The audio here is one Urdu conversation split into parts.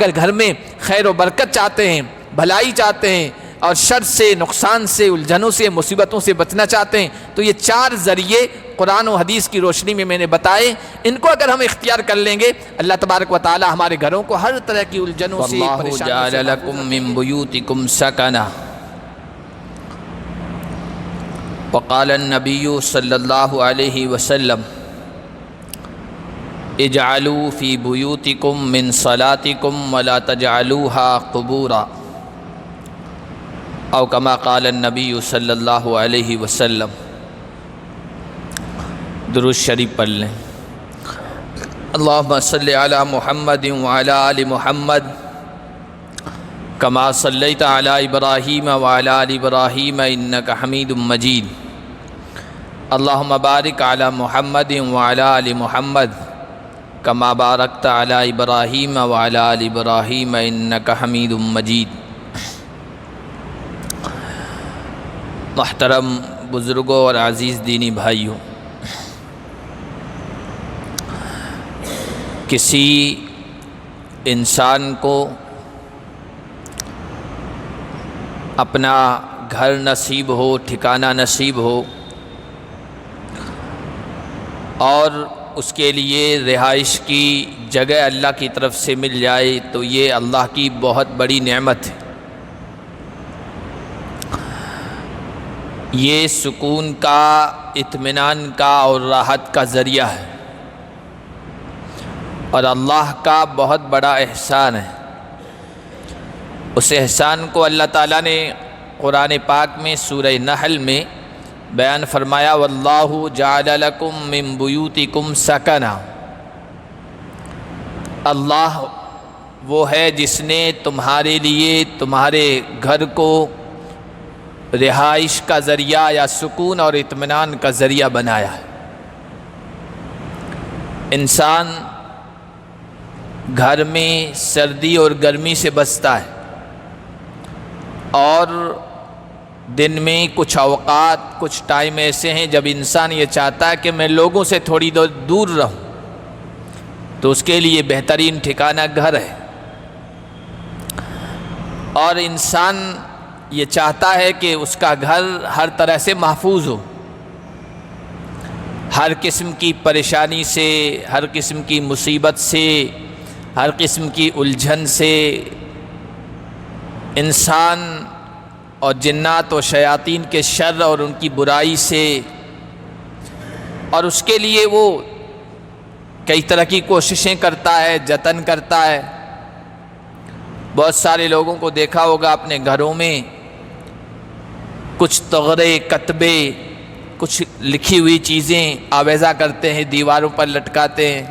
اگر گھر میں خیر و برکت چاہتے ہیں، بھلائی چاہتے ہیں، اور شر سے، نقصان سے، الجھنوں سے، مصیبتوں سے بچنا چاہتے ہیں، تو یہ 4 ذریعے قرآن و حدیث کی روشنی میں نے بتائے، ان کو اگر ہم اختیار کر لیں گے، اللہ تبارک و تعالی ہمارے گھروں کو ہر طرح کی الجھنوں سے، واللہ پریشانیوں سے جعل لکم من بیوتکم سکنا وقال النبی صلی اللہ علیہ وسلم اجعلوا فی بیوتکم من صلاتکم ولا تجعلوها قبورا او کما قال النبی صلی اللہ علیہ وسلم۔ درود شریف پڑھ لیں۔ اللہم صلی علی محمد وعلی آل محمد کما صلیت علی ابراہیم وعلی آل ابراہیم انک حمید مجید۔ اللہم بارک علی محمد وعلی آل محمد کما بارکت علی ابراہیم وعلی آل ابراہیم انک حمید مجید۔ محترم بزرگوں اور عزیز دینی بھائیوں، کسی انسان کو اپنا گھر نصیب ہو، ٹھکانہ نصیب ہو، اور اس کے لیے رہائش کی جگہ اللہ کی طرف سے مل جائے تو یہ اللہ کی بہت بڑی نعمت ہے۔ یہ سکون کا، اطمینان کا اور راحت کا ذریعہ ہے، اور اللہ کا بہت بڑا احسان ہے۔ اس احسان کو اللہ تعالیٰ نے قرآن پاک میں سورہ نحل میں بیان فرمایا، واللہ جعل لکم من بیوتکم سکنا۔ اللہ وہ ہے جس نے تمہارے لیے تمہارے گھر کو رہائش کا ذریعہ یا سکون اور اطمینان کا ذریعہ بنایا ہے۔ انسان گھر میں سردی اور گرمی سے بچتا ہے، اور دن میں کچھ اوقات، کچھ ٹائم ایسے ہیں جب انسان یہ چاہتا ہے کہ میں لوگوں سے تھوڑی دور رہوں، تو اس کے لیے بہترین ٹھکانہ گھر ہے۔ اور انسان یہ چاہتا ہے کہ اس کا گھر ہر طرح سے محفوظ ہو، ہر قسم کی پریشانی سے، ہر قسم کی مصیبت سے، ہر قسم کی الجھن سے، انسان اور جنات و شیاطین کے شر اور ان کی برائی سے، اور اس کے لیے وہ کئی طرح کی کوششیں کرتا ہے، جتن کرتا ہے۔ بہت سارے لوگوں کو دیکھا ہوگا اپنے گھروں میں کچھ تغرے، کتبے، کچھ لکھی ہوئی چیزیں آویزہ کرتے ہیں، دیواروں پر لٹکاتے ہیں،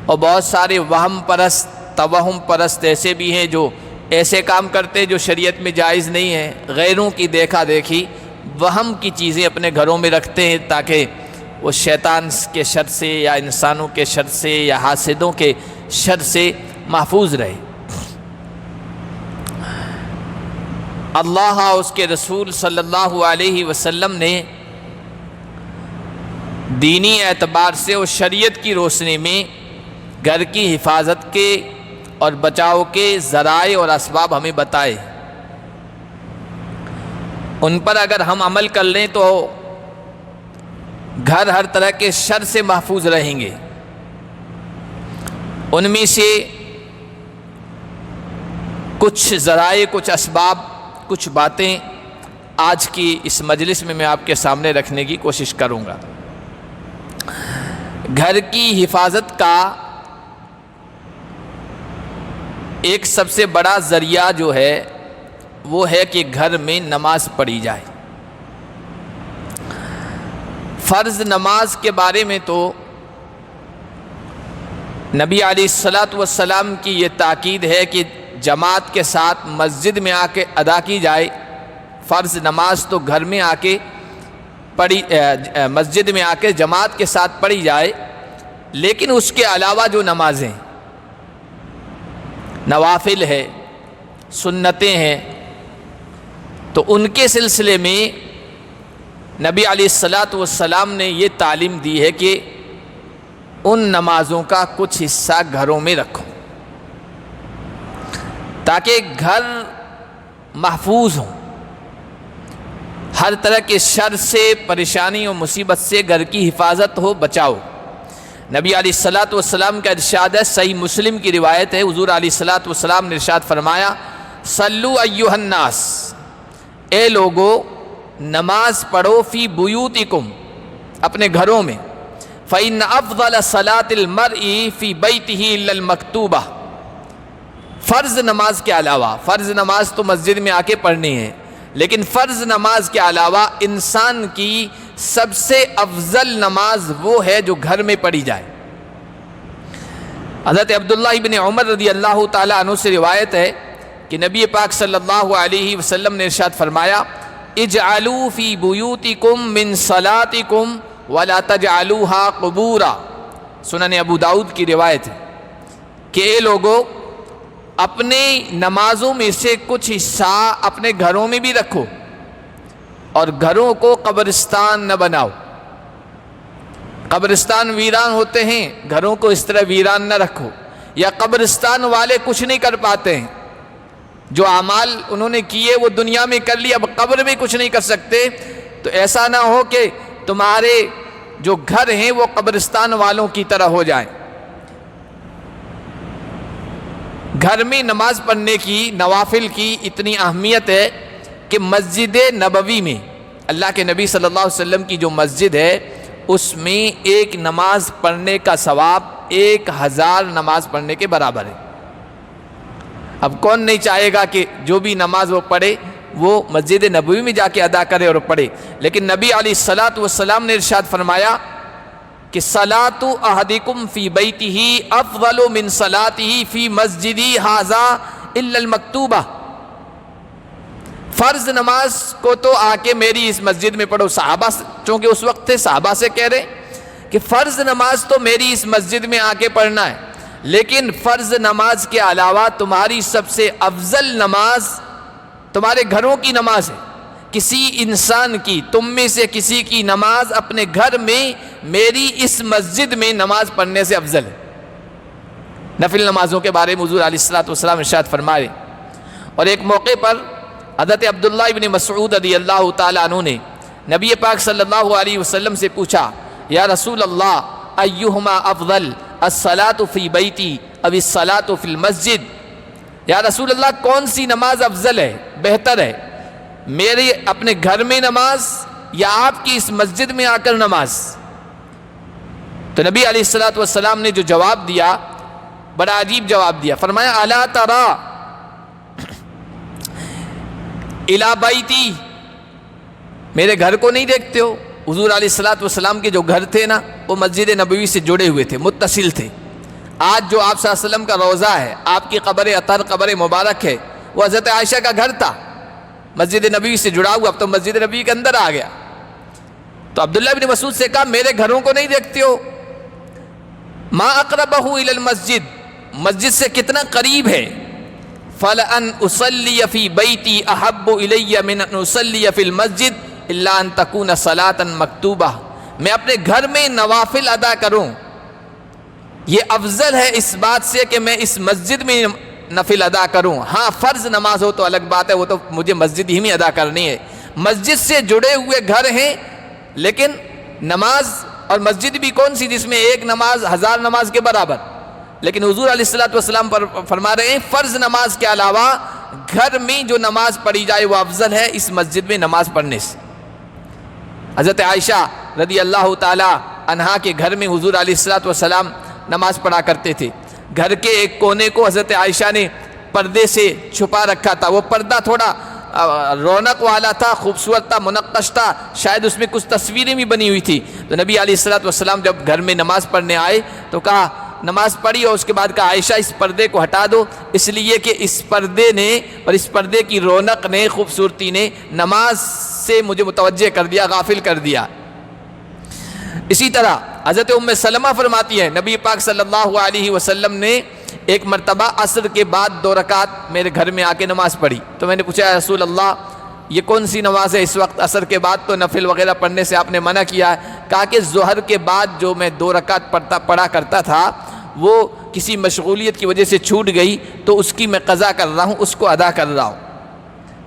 اور بہت سارے وہم پرست، توہم پرست ایسے بھی ہیں جو ایسے کام کرتے جو شریعت میں جائز نہیں ہیں، غیروں کی دیکھا دیکھی وہم کی چیزیں اپنے گھروں میں رکھتے ہیں تاکہ وہ شیطان کے شر سے یا انسانوں کے شر سے یا حاسدوں کے شر سے محفوظ رہے۔ اللہ اور اس کے رسول صلی اللہ علیہ وسلم نے دینی اعتبار سے اور شریعت کی روشنی میں گھر کی حفاظت کے اور بچاؤ کے ذرائع اور اسباب ہمیں بتائے۔ ان پر اگر ہم عمل کر لیں تو گھر ہر طرح کے شر سے محفوظ رہیں گے۔ ان میں سے کچھ ذرائع، کچھ اسباب، کچھ باتیں آج کی اس مجلس میں آپ کے سامنے رکھنے کی کوشش کروں گا۔ گھر کی حفاظت کا ایک سب سے بڑا ذریعہ جو ہے وہ ہے کہ گھر میں نماز پڑھی جائے۔ فرض نماز کے بارے میں تو نبی علیہ السلام کی یہ تاکید ہے کہ جماعت کے ساتھ مسجد میں آ کے ادا کی جائے۔ فرض نماز تو گھر میں آ کے مسجد میں آ کے جماعت کے ساتھ پڑھی جائے، لیکن اس کے علاوہ جو نمازیں نوافل ہے، سنتیں ہیں، تو ان کے سلسلے میں نبی علیہ السلام نے یہ تعلیم دی ہے کہ ان نمازوں کا کچھ حصہ گھروں میں رکھو۔ تاکہ گھر محفوظ ہوں، ہر طرح کے شر سے، پریشانی و مصیبت سے گھر کی حفاظت ہو، بچاؤ۔ نبی علیہ الصلوۃ والسلام کا ارشاد ہے، صحیح مسلم کی روایت ہے، حضور علیہ الصلوۃ والسلام نے ارشاد فرمایا، صلو ایھا الناس، اے لوگو نماز پڑھو، فی بیوتکم، اپنے گھروں میں، فإن افضل صلاۃ المرء فی بیتہ الا المکتوبہ، فرض نماز کے علاوہ، فرض نماز تو مسجد میں آ کے پڑھنی ہے، لیکن فرض نماز کے علاوہ انسان کی سب سے افضل نماز وہ ہے جو گھر میں پڑھی جائے۔ حضرت عبداللہ ابن عمر رضی اللہ تعالیٰ عنہ سے روایت ہے کہ نبی پاک صلی اللہ علیہ وسلم نے ارشاد فرمایا، اجعلوا فی بیوتکم من صلاتکم ولا تجعلوها قبورا، سنن ابو داؤد کی روایت ہے کہ اے لوگو اپنے نمازوں میں سے کچھ حصہ اپنے گھروں میں بھی رکھو اور گھروں کو قبرستان نہ بناؤ۔ قبرستان ویران ہوتے ہیں، گھروں کو اس طرح ویران نہ رکھو، یا قبرستان والے کچھ نہیں کر پاتے ہیں، جو اعمال انہوں نے کیے وہ دنیا میں کر لی، اب قبر میں کچھ نہیں کر سکتے، تو ایسا نہ ہو کہ تمہارے جو گھر ہیں وہ قبرستان والوں کی طرح ہو جائیں۔ گھر میں نماز پڑھنے کی، نوافل کی اتنی اہمیت ہے کہ مسجد نبوی میں، اللہ کے نبی صلی اللہ علیہ وسلم کی جو مسجد ہے، اس میں ایک نماز پڑھنے کا ثواب 1000 نماز پڑھنے کے برابر ہے۔ اب کون نہیں چاہے گا کہ جو بھی نماز وہ پڑھے وہ مسجد نبوی میں جا کے ادا کرے اور پڑھے، لیکن نبی علیہ الصلوۃ والسلام نے ارشاد فرمایا کہ صلاۃ احدکم فی بیتہ افضل من صلاتہ فی مسجدی ھذا الا المکتوبہ، فرض نماز کو تو آ کے میری اس مسجد میں پڑھو۔ صحابہ چونکہ اس وقت تھے، صحابہ سے کہہ رہے کہ فرض نماز تو میری اس مسجد میں آ کے پڑھنا ہے، لیکن فرض نماز کے علاوہ تمہاری سب سے افضل نماز تمہارے گھروں کی نماز ہے۔ کسی انسان کی، تم میں سے کسی کی نماز اپنے گھر میں میری اس مسجد میں نماز پڑھنے سے افضل ہے۔ نفل نمازوں کے بارے میں حضور علیہ الصلوۃ والسلام ارشاد فرمائے۔ اور ایک موقع پر حضرت عبداللہ ابن مسعود رضی اللہ تعالیٰ عنہ نے نبی پاک صلی اللہ علیہ وسلم سے پوچھا، یا رسول اللہ ایہما افضل الصلاۃ فی بیتی او الصلاۃ فی المسجد، یا رسول اللہ کون سی نماز افضل ہے، بہتر ہے، میرے اپنے گھر میں نماز یا آپ کی اس مسجد میں آ کر نماز؟ تو نبی علیہ الصلوۃ والسلام نے جو جواب دیا، بڑا عجیب جواب دیا، فرمایا الا ترى الی بیتی، میرے گھر کو نہیں دیکھتے ہو؟ حضور علیہ الصلوۃ والسلام کے جو گھر تھے نا، وہ مسجد نبوی سے جڑے ہوئے تھے، متصل تھے۔ آج جو آپ صلی اللہ علیہ وسلم کا روضہ ہے، آپ کی قبر اطہر، قبر مبارک ہے، وہ حضرت عائشہ کا گھر تھا، مسجد نبوی سے جڑا ہوا، اب تو مسجد نبوی کے اندر آ گیا۔ تو عبداللہ بن مسعود سے کہا، میرے گھروں کو نہیں دیکھتے ہو؟ ما اقربہ الی المسجد، مسجد سے کتنا قریب ہے؟ فلأن اصلی فی بیتی احب الی من ان اصلی فی المسجد الا ان تکون صلاۃ مکتوبہ، میں اپنے گھر میں نوافل ادا کروں، یہ افضل ہے اس بات سے کہ میں اس مسجد میں نفل ادا کروں۔ ہاں فرض نماز ہو تو الگ بات ہے، وہ تو مجھے مسجد ہی میں ادا کرنی ہے۔ مسجد سے جڑے ہوئے گھر ہیں، لیکن نماز، اور مسجد بھی کون سی جس میں ایک نماز 1000 نماز کے برابر، لیکن حضور علیہ الصلوۃ والسلام فرما رہے ہیں فرض نماز کے علاوہ گھر میں جو نماز پڑھی جائے وہ افضل ہے اس مسجد میں نماز پڑھنے سے۔ حضرت عائشہ رضی اللہ تعالی عنہا کے گھر میں حضور علیہ الصلوۃ والسلام نماز پڑھا کرتے تھے۔ گھر کے ایک کونے کو حضرت عائشہ نے پردے سے چھپا رکھا تھا، وہ پردہ تھوڑا رونق والا تھا، خوبصورت تھا، منقش تھا، شاید اس میں کچھ تصویریں بھی بنی ہوئی تھی۔ تو نبی علیہ الصلوۃ والسلام جب گھر میں نماز پڑھنے آئے تو کہا، نماز پڑھی اور اس کے بعد کہا، عائشہ اس پردے کو ہٹا دو، اس لیے کہ اس پردے نے اور اس پردے کی رونق نے، خوبصورتی نے نماز سے مجھے متوجہ کر دیا، غافل کر دیا۔ اسی طرح حضرت ام سلمہ فرماتی ہے، نبی پاک صلی اللہ علیہ وسلم نے ایک مرتبہ عصر کے بعد 2 رکعت میرے گھر میں آ کے نماز پڑھی، تو میں نے پوچھا، یا رسول اللہ یہ کون سی نماز ہے؟ اس وقت عصر کے بعد تو نفل وغیرہ پڑھنے سے آپ نے منع کیا ہے۔ کہا کہ ظہر کے بعد جو میں 2 رکعت پڑھا کرتا تھا وہ کسی مشغولیت کی وجہ سے چھوٹ گئی تو اس کی میں قضا کر رہا ہوں، اس کو ادا کر رہا ہوں۔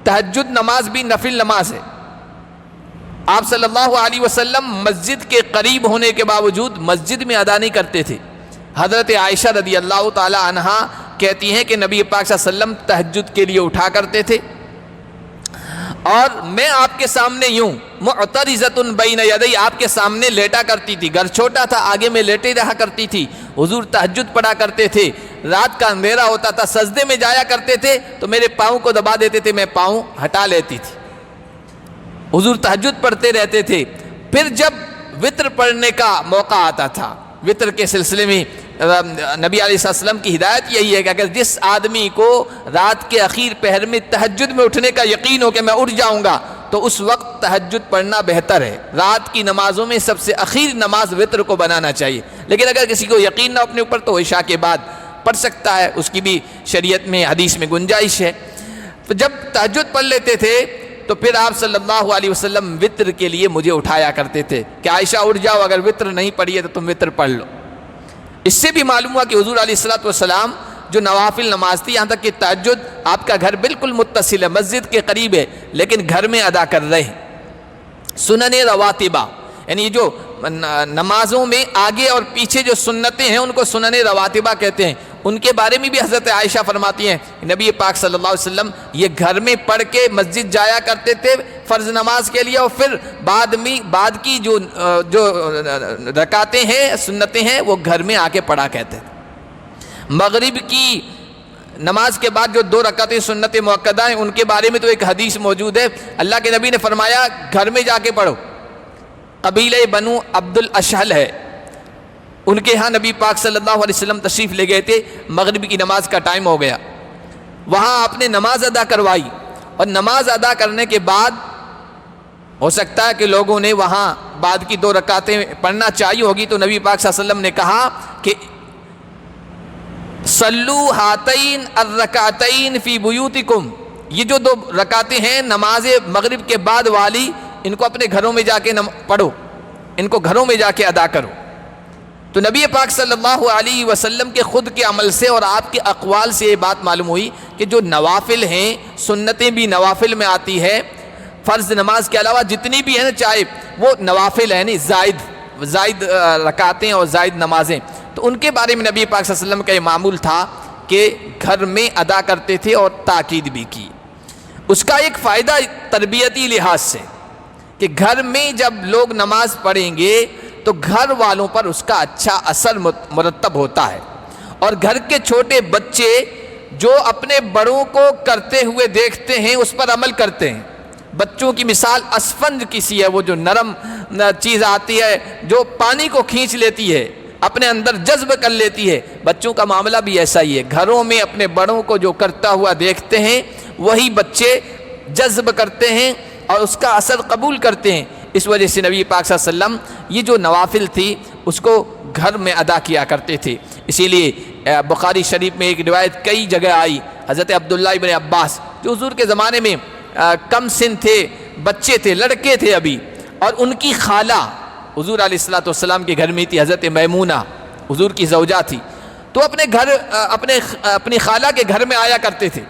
تہجد نماز بھی نفل نماز ہے۔ آپ صلی اللہ علیہ وسلم مسجد کے قریب ہونے کے باوجود مسجد میں ادا نہیں کرتے تھے۔ حضرت عائشہ رضی اللہ تعالی عنہا کہتی ہیں کہ نبی پاک صلی اللہ علیہ وسلم تہجد کے لیے اٹھا کرتے تھے اور میں آپ کے سامنے یوں معترضۃ بین یدی، آپ کے سامنے لیٹا کرتی تھی۔ گھر چھوٹا تھا، آگے میں لیٹے رہا کرتی تھی۔ حضور تہجد پڑھا کرتے تھے، رات کا اندھیرا ہوتا تھا، سجدے میں جایا کرتے تھے تو میرے پاؤں کو دبا دیتے تھے، میں پاؤں ہٹا لیتی تھی۔ حضور تہجد پڑھتے رہتے تھے۔ پھر جب وتر پڑھنے کا موقع آتا تھا، وتر کے سلسلے میں نبی علیہ السلام کی ہدایت یہی ہے کہ اگر جس آدمی کو رات کے اخیر پہر میں تہجد میں اٹھنے کا یقین ہو کہ میں اٹھ جاؤں گا تو اس وقت تہجد پڑھنا بہتر ہے۔ رات کی نمازوں میں سب سے اخیر نماز وتر کو بنانا چاہیے، لیکن اگر کسی کو یقین نہ اپنے اوپر تو عشاء کے بعد پڑھ سکتا ہے، اس کی بھی شریعت میں حدیث میں گنجائش ہے۔ تو جب تہجد پڑھ لیتے تھے تو پھر آپ صلی اللہ علیہ وسلم وتر کے لیے مجھے اٹھایا کرتے تھے کہ عائشہ اٹھ جاؤ، اگر وتر نہیں پڑھی ہے تو تم وتر پڑھ لو۔ اس سے بھی معلوم ہوا کہ حضور علیہ السلام جو نوافل نماز تھی، یہاں تک کہ تہجد آپ کا گھر بالکل متصل ہے، مسجد کے قریب ہے، لیکن گھر میں ادا کر رہے ہیں۔ سنن رواتبہ یعنی جو نمازوں میں آگے اور پیچھے جو سنتیں ہیں ان کو سنن رواتبہ کہتے ہیں۔ ان کے بارے میں بھی حضرت عائشہ فرماتی ہیں نبی پاک صلی اللہ علیہ وسلم یہ گھر میں پڑھ کے مسجد جایا کرتے تھے فرض نماز کے لیے، اور پھر بعد کی جو رکعتیں ہیں سنتیں ہیں وہ گھر میں آ کے پڑھا کہتے تھے۔ مغرب کی نماز کے بعد جو 2 رکعتیں سنت مؤکدہ ہیں ان کے بارے میں تو ایک حدیث موجود ہے، اللہ کے نبی نے فرمایا گھر میں جا کے پڑھو۔ قبیلہ بنو عبد الاشہل ہے، ان کے ہاں نبی پاک صلی اللہ علیہ وسلم تشریف لے گئے تھے، مغرب کی نماز کا ٹائم ہو گیا، وہاں آپ نے نماز ادا کروائی، اور نماز ادا کرنے کے بعد ہو سکتا ہے کہ لوگوں نے وہاں بعد کی 2 رکعتیں پڑھنا چاہیے ہوگی، تو نبی پاک صلی اللہ علیہ وسلم نے کہا کہ صلو ہاتین الرکعتین فی بیوتکم، یہ جو 2 رکعتیں ہیں نماز مغرب کے بعد والی، ان کو اپنے گھروں میں جا کے پڑھو، ان کو گھروں میں جا کے ادا کرو۔ تو نبی پاک صلی اللہ علیہ وسلم کے خود کے عمل سے اور آپ کے اقوال سے یہ بات معلوم ہوئی کہ جو نوافل ہیں، سنتیں بھی نوافل میں آتی ہے، فرض نماز کے علاوہ جتنی بھی ہیں نا، چاہے وہ نوافل ہیں، زائد رکعتیں اور زائد نمازیں، تو ان کے بارے میں نبی پاک صلی اللہ علیہ وسلم کا یہ معمول تھا کہ گھر میں ادا کرتے تھے اور تاکید بھی کی۔ اس کا ایک فائدہ تربیتی لحاظ سے کہ گھر میں جب لوگ نماز پڑھیں گے تو گھر والوں پر اس کا اچھا اثر مرتب ہوتا ہے، اور گھر کے چھوٹے بچے جو اپنے بڑوں کو کرتے ہوئے دیکھتے ہیں اس پر عمل کرتے ہیں۔ بچوں کی مثال اسفنج کسی ہے، وہ جو نرم چیز آتی ہے جو پانی کو کھینچ لیتی ہے، اپنے اندر جذب کر لیتی ہے، بچوں کا معاملہ بھی ایسا ہی ہے۔ گھروں میں اپنے بڑوں کو جو کرتا ہوا دیکھتے ہیں وہی بچے جذب کرتے ہیں اور اس کا اثر قبول کرتے ہیں۔ اس وجہ سے نبی پاک صلی اللہ علیہ وسلم یہ جو نوافل تھی اس کو گھر میں ادا کیا کرتے تھے۔ اسی لیے بخاری شریف میں ایک روایت کئی جگہ آئی، حضرت عبداللہ ابن عباس جو حضور کے زمانے میں کم سن تھے، بچے تھے، لڑکے تھے ابھی، اور ان کی خالہ حضور علیہ السلام کے گھر میں تھی، حضرت میمونہ حضور کی زوجہ تھی، تو اپنی خالہ کے گھر میں آیا کرتے تھے۔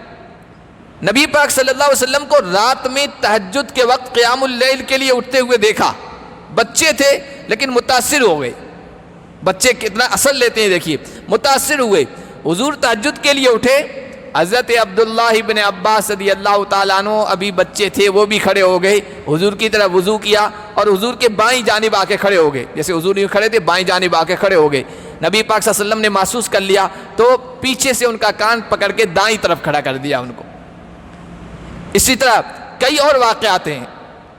نبی پاک صلی اللہ علیہ وسلم کو رات میں تہجد کے وقت قیام اللیل کے لیے اٹھتے ہوئے دیکھا۔ بچے تھے لیکن متاثر ہو گئے، بچے کتنا اثر لیتے ہیں دیکھیے، متاثر ہوئے، حضور تہجد کے لیے اٹھے، حضرت عبداللہ ابن عباس رضی اللہ تعالیٰ عنہ ابھی بچے تھے، وہ بھی کھڑے ہو گئے، حضور کی طرف وضو کیا اور حضور کے بائیں جانب آ کے کھڑے ہو گئے، جیسے حضور یوں کھڑے تھے بائیں جانب آ کے کھڑے ہو گئے۔ نبی پاک صلی اللہ علیہ وسلم نے محسوس کر لیا تو پیچھے سے ان کا کان پکڑ کے دائیں طرف کھڑا کر دیا ان کو۔ اسی طرح کئی اور واقعات ہیں،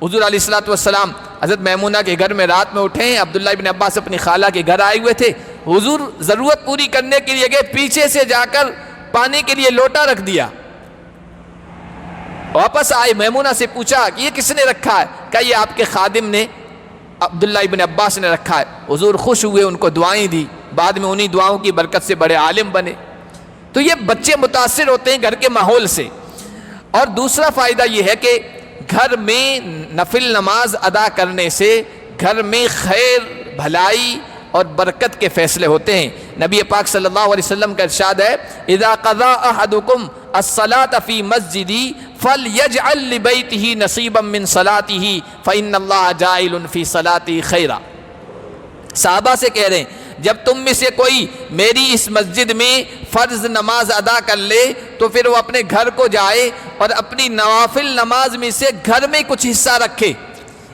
حضور علیہ السلام حضرت میمونہ کے گھر میں رات میں اٹھے ہیں، عبداللہ ابن عباس اپنی خالہ کے گھر آئے ہوئے تھے، حضور ضرورت پوری کرنے کے لیے گئے، پیچھے سے جا کر پانی کے لیے لوٹا رکھ دیا، واپس آئے، میمونہ سے پوچھا کہ یہ کس نے رکھا ہے؟ کہا یہ آپ کے خادم نے، عبداللہ ابن عباس نے رکھا ہے۔ حضور خوش ہوئے، ان کو دعائیں دی، بعد میں انہی دعاؤں کی برکت سے بڑے عالم بنے۔ تو یہ بچے متاثر ہوتے ہیں گھر کے ماحول سے۔ اور دوسرا فائدہ یہ ہے کہ گھر میں نفل نماز ادا کرنے سے گھر میں خیر، بھلائی اور برکت کے فیصلے ہوتے ہیں۔ نبی پاک صلی اللہ علیہ وسلم کا ارشاد ہے اذا قضى احدكم الصلاة في مسجدی فلیجعل لبیتہ نصیبا من صلاتہ فإن اللہ جاعل فی صلاتہ خیرا۔ صحابہ سے کہہ رہے ہیں جب تم میں سے کوئی میری اس مسجد میں فرض نماز ادا کر لے تو پھر وہ اپنے گھر کو جائے اور اپنی نوافل نماز میں سے گھر میں کچھ حصہ رکھے،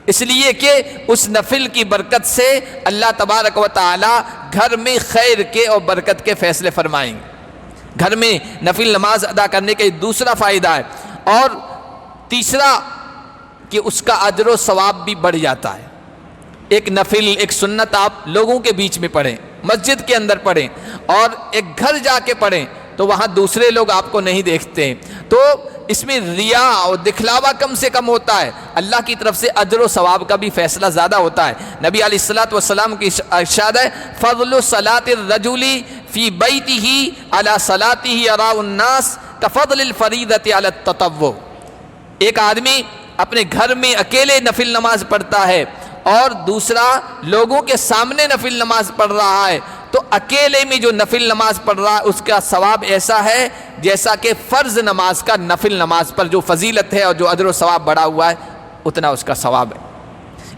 اس لیے کہ اس نفل کی برکت سے اللہ تبارک و تعالی گھر میں خیر کے اور برکت کے فیصلے فرمائیں گے۔ گھر میں نفل نماز ادا کرنے کا دوسرا فائدہ ہے، اور تیسرا کہ اس کا اجر و ثواب بھی بڑھ جاتا ہے۔ ایک نفل، ایک سنت آپ لوگوں کے بیچ میں پڑھیں، مسجد کے اندر پڑھیں، اور ایک گھر جا کے پڑھیں تو وہاں دوسرے لوگ آپ کو نہیں دیکھتے ہیں، تو اس میں ریا اور دکھلاوا کم سے کم ہوتا ہے، اللہ کی طرف سے اجر و ثواب کا بھی فیصلہ زیادہ ہوتا ہے۔ نبی علیہ الصلوۃ والسلام کی ارشاد ہے فضل صلاۃ الرجل فی بیتہ علی صلاتہ یراء الناس کفضل الفریضۃ علی التطوع۔ ایک آدمی اپنے گھر میں اکیلے نفل نماز پڑھتا ہے اور دوسرا لوگوں کے سامنے نفل نماز پڑھ رہا ہے، تو اکیلے میں جو نفل نماز پڑھ رہا ہے اس کا ثواب ایسا ہے جیسا کہ فرض نماز کا نفل نماز پر جو فضیلت ہے اور جو اجر و ثواب بڑھا ہوا ہے اتنا اس کا ثواب ہے۔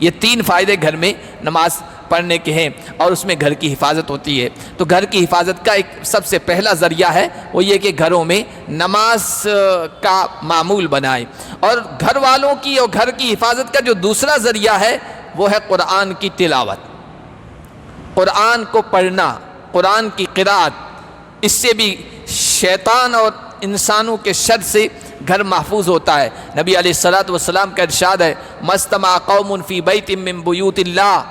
یہ تین فائدے گھر میں نماز پڑھنے کے ہیں، اور اس میں گھر کی حفاظت ہوتی ہے۔ تو گھر کی حفاظت کا ایک سب سے پہلا ذریعہ ہے وہ یہ کہ گھروں میں نماز کا معمول بنائیں، اور گھر والوں کی اور گھر کی حفاظت کا جو دوسرا ذریعہ ہے وہ ہے قرآن کی تلاوت، قرآن کو پڑھنا، قرآن کی قرأت۔ اس سے بھی شیطان اور انسانوں کے شر سے گھر محفوظ ہوتا ہے۔ نبی علیہ الصلوۃ والسلام کا ارشاد ہے مجتمع قوم فی بیت من بیوت اللہ،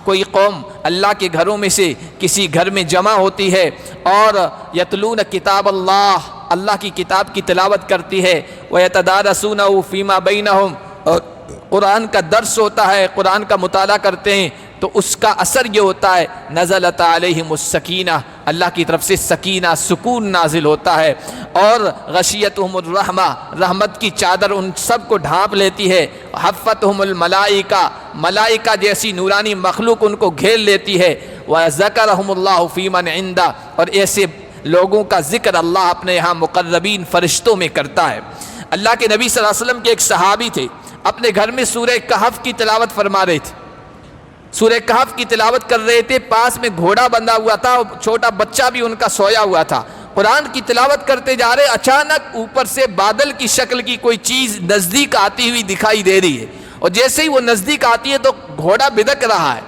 کوئی قوم اللہ کے گھروں میں سے کسی گھر میں جمع ہوتی ہے اور یتلون کتاب اللہ، اللہ کی کتاب کی تلاوت کرتی ہے، ویتدارسونہ فیما بینہم، اور قرآن کا درس ہوتا ہے، قرآن کا مطالعہ کرتے ہیں، تو اس کا اثر یہ ہوتا ہے نزلت علیہم السکینہ، اللہ کی طرف سے سکینہ، سکون نازل ہوتا ہے، اور غشیتہم الرحمہ، رحمت کی چادر ان سب کو ڈھانپ لیتی ہے، حفتہم الملائکہ، ملائکہ جیسی نورانی مخلوق ان کو گھیر لیتی ہے، وذکرہم اللہ فی من عندہ، اور ایسے لوگوں کا ذکر اللہ اپنے یہاں مقربین فرشتوں میں کرتا ہے۔ اللہ کے نبی صلی اللہ علیہ وسلم کے ایک صحابی تھے، اپنے گھر میں سورہ کہف کی تلاوت فرما رہے تھے، سورہ کہف کی تلاوت کر رہے تھے، پاس میں گھوڑا بندھا ہوا تھا، چھوٹا بچہ بھی ان کا سویا ہوا تھا، قرآن کی تلاوت کرتے جا رہے، اچانک اوپر سے بادل کی شکل کی کوئی چیز نزدیک آتی ہوئی دکھائی دے رہی ہے، اور جیسے ہی وہ نزدیک آتی ہے تو گھوڑا بدک رہا ہے،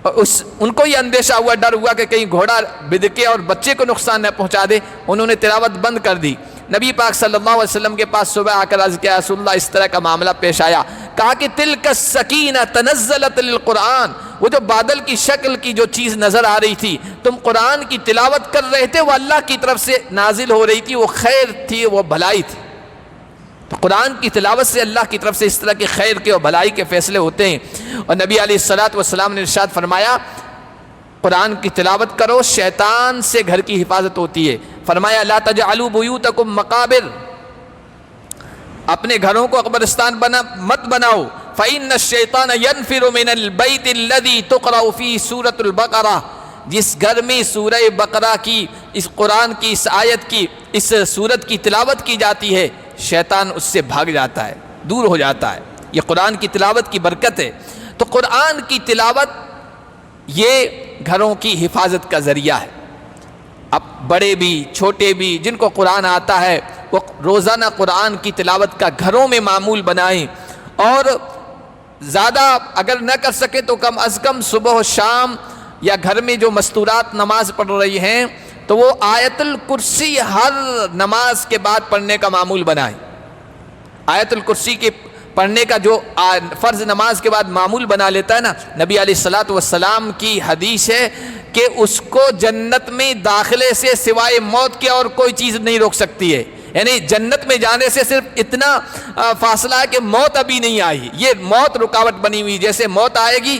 اور ان کو یہ اندیشہ ہوا، ڈر ہوا کہ کہیں گھوڑا بدکے اور بچے کو نقصان نہ پہنچا دے، انہوں نے تلاوت بند کر دی۔ نبی پاک صلی اللہ علیہ وسلم کے پاس صبح آ کر عرض کیا رسول اللہ اس طرح کا معاملہ پیش آیا، کہا کہ تلک السکینہ تنزلت للقرآن، وہ جو بادل کی شکل کی جو چیز نظر آ رہی تھی، تم قرآن کی تلاوت کر رہے تھے، وہ اللہ کی طرف سے نازل ہو رہی تھی، وہ خیر تھی، وہ بھلائی تھی۔ تو قرآن کی تلاوت سے اللہ کی طرف سے اس طرح کے خیر کے اور بھلائی کے فیصلے ہوتے ہیں، اور نبی علیہ الصلوۃ والسلام نے ارشاد فرمایا قرآن کی تلاوت کرو، شیطان سے گھر کی حفاظت ہوتی ہے۔ فرمایا لا تجعلوا بیوتکم مقابر، اپنے گھروں کو قبرستان مت بناؤ، فإن الشیطان ينفر من البیت الذی تقرأ فیہ سورۃ البقرہ، جس گھر میں سورہ بقرہ کی اس قرآن کی اس آیت کی اس سورت کی تلاوت کی جاتی ہے، شیطان اس سے بھاگ جاتا ہے، دور ہو جاتا ہے۔ یہ قرآن کی تلاوت کی برکت ہے۔ تو قرآن کی تلاوت یہ گھروں کی حفاظت کا ذریعہ ہے۔ اب بڑے بھی چھوٹے بھی جن کو قرآن آتا ہے وہ روزانہ قرآن کی تلاوت کا گھروں میں معمول بنائیں، اور زیادہ اگر نہ کر سکے تو کم از کم صبح و شام یا گھر میں جو مستورات نماز پڑھ رہی ہیں تو وہ آیت الکرسی ہر نماز کے بعد پڑھنے کا معمول بنائیں۔ آیت الکرسی کے پڑھنے کا جو فرض نماز کے بعد معمول بنا لیتا ہے نا، نبی علیہ الصلوۃ والسلام کی حدیث ہے کہ اس کو جنت میں داخلے سے سوائے موت کے اور کوئی چیز نہیں روک سکتی ہے، یعنی جنت میں جانے سے صرف اتنا فاصلہ ہے کہ موت ابھی نہیں آئی، یہ موت رکاوٹ بنی ہوئی، جیسے موت آئے گی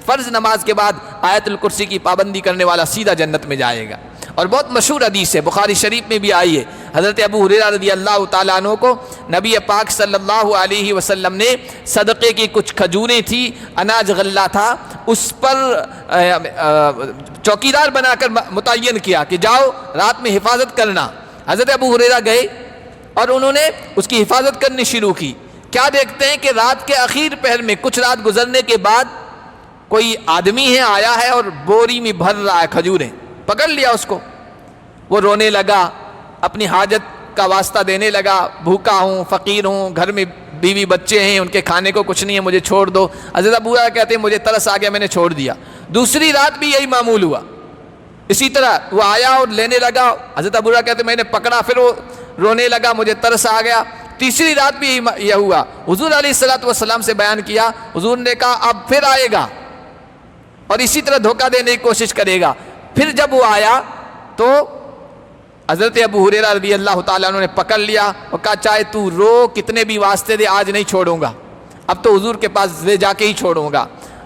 فرض نماز کے بعد آیت الکرسی کی پابندی کرنے والا سیدھا جنت میں جائے گا۔ اور بہت مشہور حدیث ہے، بخاری شریف میں بھی آئی ہے، حضرت ابو ہریرہ رضی اللہ تعالیٰ عنہ کو نبی پاک صلی اللہ علیہ وسلم نے صدقے کی کچھ کھجوریں تھی، اناج غلہ تھا، اس پر چوکیدار بنا کر متعین کیا کہ جاؤ رات میں حفاظت کرنا۔ حضرت ابو ہریرہ گئے اور انہوں نے اس کی حفاظت کرنی شروع کی۔ کیا دیکھتے ہیں کہ رات کے اخیر پہر میں کچھ رات گزرنے کے بعد کوئی آدمی ہے آیا ہے اور بوری میں بھر رہا ہے کھجوریں، پکڑ لیا اس کو۔ وہ رونے لگا، اپنی حاجت کا واسطہ دینے لگا، بھوکا ہوں، فقیر ہوں، گھر میں بیوی بچے ہیں، ان کے کھانے کو کچھ نہیں ہے، مجھے چھوڑ دو۔ حضرت ابو ہریرہ کہتے ہیں مجھے ترس آ گیا، میں نے چھوڑ دیا۔ دوسری رات بھی یہی معمول ہوا، اسی طرح وہ آیا اور لینے لگا۔ حضرت ابو ہریرہ کہتے ہیں میں نے پکڑا، پھر وہ رونے لگا، مجھے ترس آ گیا۔ تیسری رات بھی یہ ہوا، حضور علیہ الصلوۃ والسلام سے بیان کیا، حضور نے کہا اب پھر آئے گا اور اسی طرح دھوکہ دینے کی کوشش کرے گا۔ پھر جب وہ آیا تو حضرت ابو ہریرہ رضی اللہ تعالیٰ عنہ نے پکڑ لیا اور کہا چاہے تو رو، کتنے بھی واسطے دے، آج نہیں چھوڑوں گا، اب تو حضور کے پاس لے جا کے ہی چھوڑوں گا۔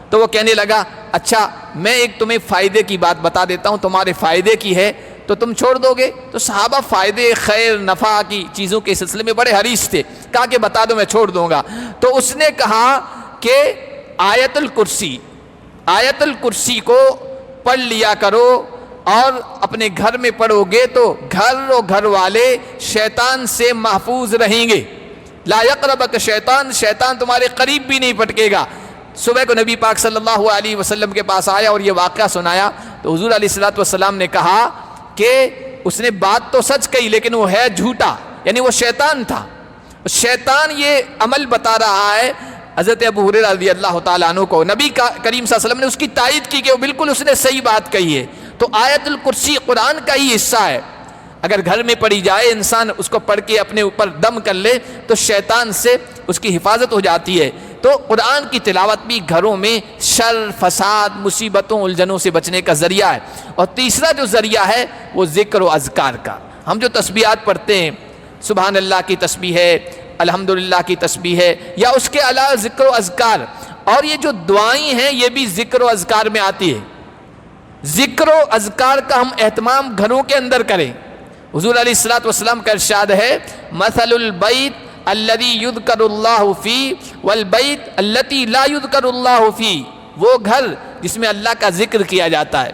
تو وہ کہنے لگا اچھا میں ایک تمہیں فائدے کی بات بتا دیتا ہوں، تمہارے فائدے کی ہے تو تم چھوڑ دو گے؟ تو صحابہ فائدے، خیر، نفع کی چیزوں کے سلسلے میں بڑے حریص تھے، کہا کہ بتا دو میں چھوڑ دوں گا۔ تو اس نے کہا کہ آیت الکرسی کو پڑھ لیا کرو، اور اپنے گھر میں پڑھو گے تو گھر و گھر والے شیطان سے محفوظ رہیں گے۔ لا یقربک شیطان، شیطان تمہارے قریب بھی نہیں پٹکے گا۔ صبح کو نبی پاک صلی اللہ علیہ وسلم کے پاس آیا اور یہ واقعہ سنایا تو حضور علیہ الصلوۃ والسلام نے کہا کہ اس نے بات تو سچ کہی لیکن وہ ہے جھوٹا، یعنی وہ شیطان تھا۔ شیطان یہ عمل بتا رہا ہے حضرت ابو ہریرہ رضی اللہ تعالیٰ عنہ کو۔ نبی کریم صلی اللہ علیہ وسلم نے اس کی تائید کی کہ وہ بالکل اس نے صحیح بات کہی ہے۔ تو آیت الکرسی قرآن کا ہی حصہ ہے، اگر گھر میں پڑھی جائے، انسان اس کو پڑھ کے اپنے اوپر دم کر لے تو شیطان سے اس کی حفاظت ہو جاتی ہے۔ تو قرآن کی تلاوت بھی گھروں میں شر، فساد، مصیبتوں، الجھنوں سے بچنے کا ذریعہ ہے۔ اور تیسرا جو ذریعہ ہے وہ ذکر و اذکار کا۔ ہم جو تسبیحات پڑھتے ہیں، سبحان اللہ کی تسبیح ہے، الحمدللہ کی تسبیح ہے، یا اس کے علاوہ ذکر و اذکار، اور یہ جو دعائیں ہیں یہ بھی ذکر و اذکار میں آتی ہے۔ ذکر و اذکار کا ہم اہتمام گھروں کے اندر کریں۔ حضور علیہ الصلوۃ والسلام کا ارشاد ہے مثل البیت الذی یذکر اللہ فی والبیت التی لا یذکر اللہ فی، وہ گھر جس میں اللہ کا ذکر کیا جاتا ہے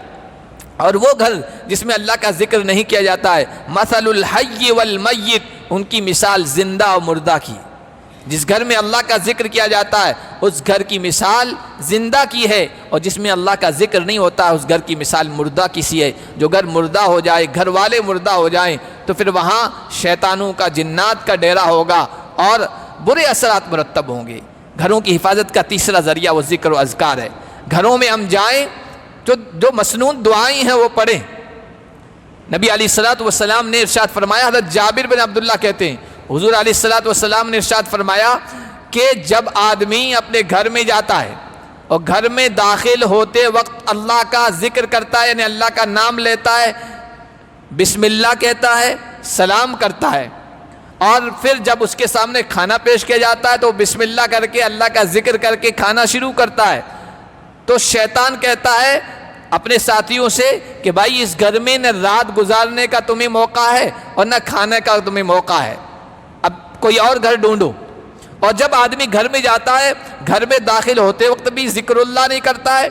اور وہ گھر جس میں اللہ کا ذکر نہیں کیا جاتا ہے۔ مثل الحی والمیت، ان کی مثال زندہ اور مردہ کی۔ جس گھر میں اللہ کا ذکر کیا جاتا ہے اس گھر کی مثال زندہ کی ہے، اور جس میں اللہ کا ذکر نہیں ہوتا اس گھر کی مثال مردہ کسی ہے۔ جو گھر مردہ ہو جائے، گھر والے مردہ ہو جائیں تو پھر وہاں شیطانوں کا، جنات کا ڈیرا ہوگا اور برے اثرات مرتب ہوں گے۔ گھروں کی حفاظت کا تیسرا ذریعہ وہ ذکر و اذکار ہے۔ گھروں میں ہم جائیں جو مسنون دعائیں ہیں وہ پڑھیں۔ نبی علیہ الصلوۃ والسلام نے ارشاد فرمایا، حضرت جابر بن عبداللہ کہتے ہیں حضور علیہ الصلوۃ والسلام نے ارشاد فرمایا کہ جب آدمی اپنے گھر میں جاتا ہے اور گھر میں داخل ہوتے وقت اللہ کا ذکر کرتا ہے، یعنی اللہ کا نام لیتا ہے، بسم اللہ کہتا ہے، سلام کرتا ہے، اور پھر جب اس کے سامنے کھانا پیش کیا جاتا ہے تو بسم اللہ کر کے، اللہ کا ذکر کر کے کھانا شروع کرتا ہے، تو شیطان کہتا ہے اپنے ساتھیوں سے کہ بھائی اس گھر میں نہ رات گزارنے کا تمہیں موقع ہے اور نہ کھانے کا تمہیں موقع ہے، اب کوئی اور گھر ڈھونڈو۔ اور جب آدمی گھر میں جاتا ہے، گھر میں داخل ہوتے وقت بھی ذکر اللہ نہیں کرتا ہے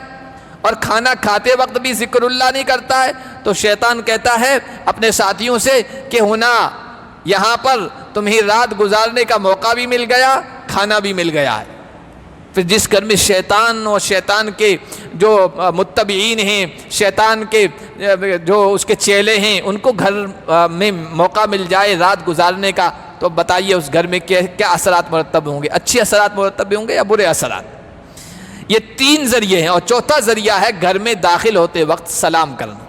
اور کھانا کھاتے وقت بھی ذکر اللہ نہیں کرتا ہے، تو شیطان کہتا ہے اپنے ساتھیوں سے کہ ہونا یہاں پر تمہیں رات گزارنے کا موقع بھی مل گیا، کھانا بھی مل گیا ہے۔ پھر جس گھر میں شیطان اور شیطان کے جو متبعین ہیں، شیطان کے جو اس کے چیلے ہیں، ان کو گھر میں موقع مل جائے رات گزارنے کا، تو بتائیے اس گھر میں کیا اثرات مرتب ہوں گے؟ اچھے اثرات مرتب ہوں گے یا برے اثرات؟ یہ تین ذریعے ہیں، اور چوتھا ذریعہ ہے گھر میں داخل ہوتے وقت سلام کرنا۔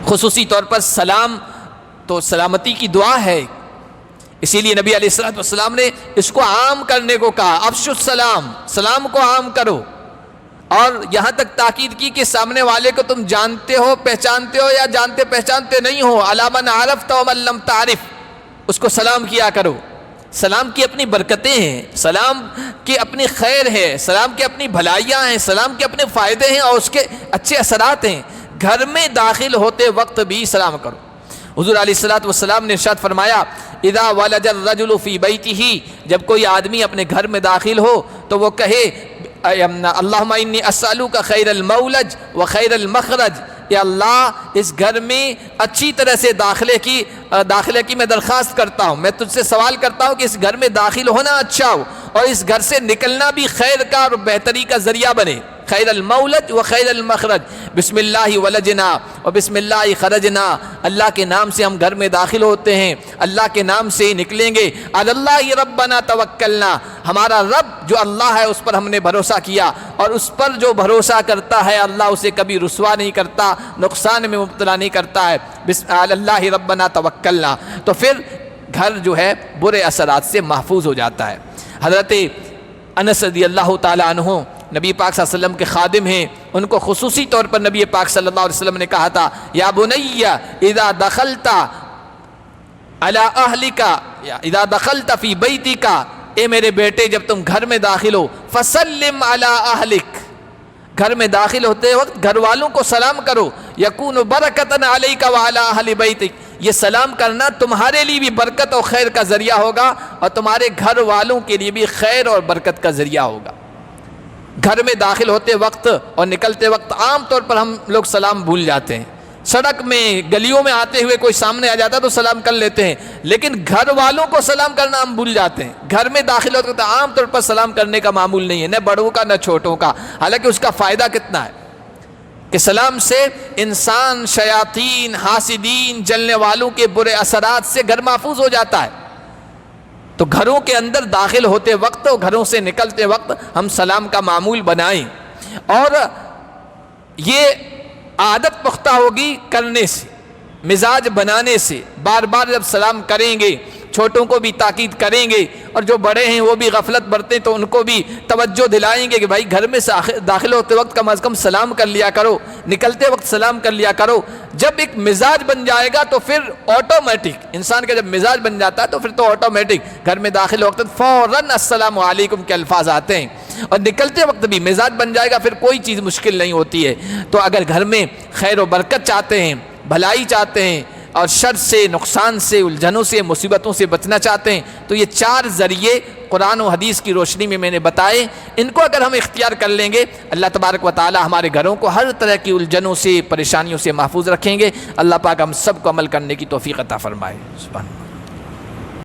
خصوصی طور پر سلام تو سلامتی کی دعا ہے، اسی لیے نبی علیہ الصلوۃ والسلام نے اس کو عام کرنے کو کہا، افشوا السلام، سلام کو عام کرو، اور یہاں تک تاکید کی کہ سامنے والے کو تم جانتے ہو، پہچانتے ہو یا جانتے پہچانتے نہیں ہو، علی من عرفت ومن لم تعرف، اس کو سلام کیا کرو۔ سلام کی اپنی برکتیں ہیں، سلام کی اپنی خیر ہے، سلام کی اپنی بھلائیاں ہیں، سلام کے اپنے فائدے ہیں اور اس کے اچھے اثرات ہیں۔ گھر میں داخل ہوتے وقت بھی سلام کرو۔ حضور علیہ الصلوۃ والسلام نے ارشاد فرمایا اذا ولج الرجل فی بیتہ، جب کوئی آدمی اپنے گھر میں داخل ہو تو وہ کہے اللہم انی اسألک خیر المولج و خیر المخرج، یا اللہ اس گھر میں اچھی طرح سے داخلے کی میں درخواست کرتا ہوں، میں تجھ سے سوال کرتا ہوں کہ اس گھر میں داخل ہونا اچھا ہو اور اس گھر سے نکلنا بھی خیر کا اور بہتری کا ذریعہ بنے، خیر المولج و خیر المخرج، بسم اللہ ولجنا و بسم اللہ خرجنا، اللہ کے نام سے ہم گھر میں داخل ہوتے ہیں، اللہ کے نام سے ہی نکلیں گے، علی اللہ ربنا توکلنا، ہمارا رب جو اللہ ہے اس پر ہم نے بھروسہ کیا، اور اس پر جو بھروسہ کرتا ہے اللہ اسے کبھی رسوا نہیں کرتا، نقصان میں مبتلا نہیں کرتا ہے، علی اللہ ربنا توکلنا، تو پھر گھر جو ہے برے اثرات سے محفوظ ہو جاتا ہے۔ حضرت انس رضی اللہ تعالیٰ عنہ نبی پاک صلی اللہ علیہ وسلم کے خادم ہیں، ان کو خصوصی طور پر نبی پاک صلی اللہ علیہ وسلم نے کہا تھا یا بنی اذا دخلت علی اہلک اذا دخلت فی بیتک، اے میرے بیٹے جب تم گھر میں داخل ہو فسلم علی اہلک، گھر میں داخل ہوتے وقت گھر والوں کو سلام کرو، یکون برکۃ علیک وعلی اہل بیتک، یہ سلام کرنا تمہارے لیے بھی برکت اور خیر کا ذریعہ ہوگا اور تمہارے گھر والوں کے لیے بھی خیر اور برکت کا ذریعہ ہوگا۔ گھر میں داخل ہوتے وقت اور نکلتے وقت عام طور پر ہم لوگ سلام بھول جاتے ہیں، سڑک میں گلیوں میں آتے ہوئے کوئی سامنے آ جاتا ہے تو سلام کر لیتے ہیں، لیکن گھر والوں کو سلام کرنا ہم بھول جاتے ہیں۔ گھر میں داخل ہوتے وقت عام طور پر سلام کرنے کا معمول نہیں ہے، نہ بڑوں کا نہ چھوٹوں کا، حالانکہ اس کا فائدہ کتنا ہے کہ سلام سے انسان شیاطین، حاسدین، جلنے والوں کے برے اثرات سے گھر محفوظ ہو جاتا ہے۔ تو گھروں کے اندر داخل ہوتے وقت اور گھروں سے نکلتے وقت ہم سلام کا معمول بنائیں، اور یہ عادت پختہ ہوگی کرنے سے، مزاج بنانے سے، بار بار جب سلام کریں گے چھوٹوں کو بھی تاکید کریں گے، اور جو بڑے ہیں وہ بھی غفلت برتیں تو ان کو بھی توجہ دلائیں گے کہ بھائی گھر میں داخل ہوتے وقت کم از کم سلام کر لیا کرو، نکلتے وقت سلام کر لیا کرو۔ جب ایک مزاج بن جائے گا تو پھر آٹومیٹک، انسان کا جب مزاج بن جاتا ہے تو پھر تو آٹومیٹک گھر میں داخل وقت فوراً السلام علیکم کے الفاظ آتے ہیں، اور نکلتے وقت بھی مزاج بن جائے گا، پھر کوئی چیز مشکل نہیں ہوتی ہے۔ تو اگر گھر میں خیر و برکت چاہتے ہیں، بھلائی چاہتے ہیں، اور شر سے، نقصان سے، الجھنوں سے، مصیبتوں سے بچنا چاہتے ہیں، تو یہ 4 ذریعے قرآن و حدیث کی روشنی میں نے بتائے، ان کو اگر ہم اختیار کر لیں گے اللہ تبارک و تعالی ہمارے گھروں کو ہر طرح کی الجھنوں سے، پریشانیوں سے محفوظ رکھیں گے۔ اللہ پاک ہم سب کو عمل کرنے کی توفیق عطا فرمائے۔ سبحان اللہ۔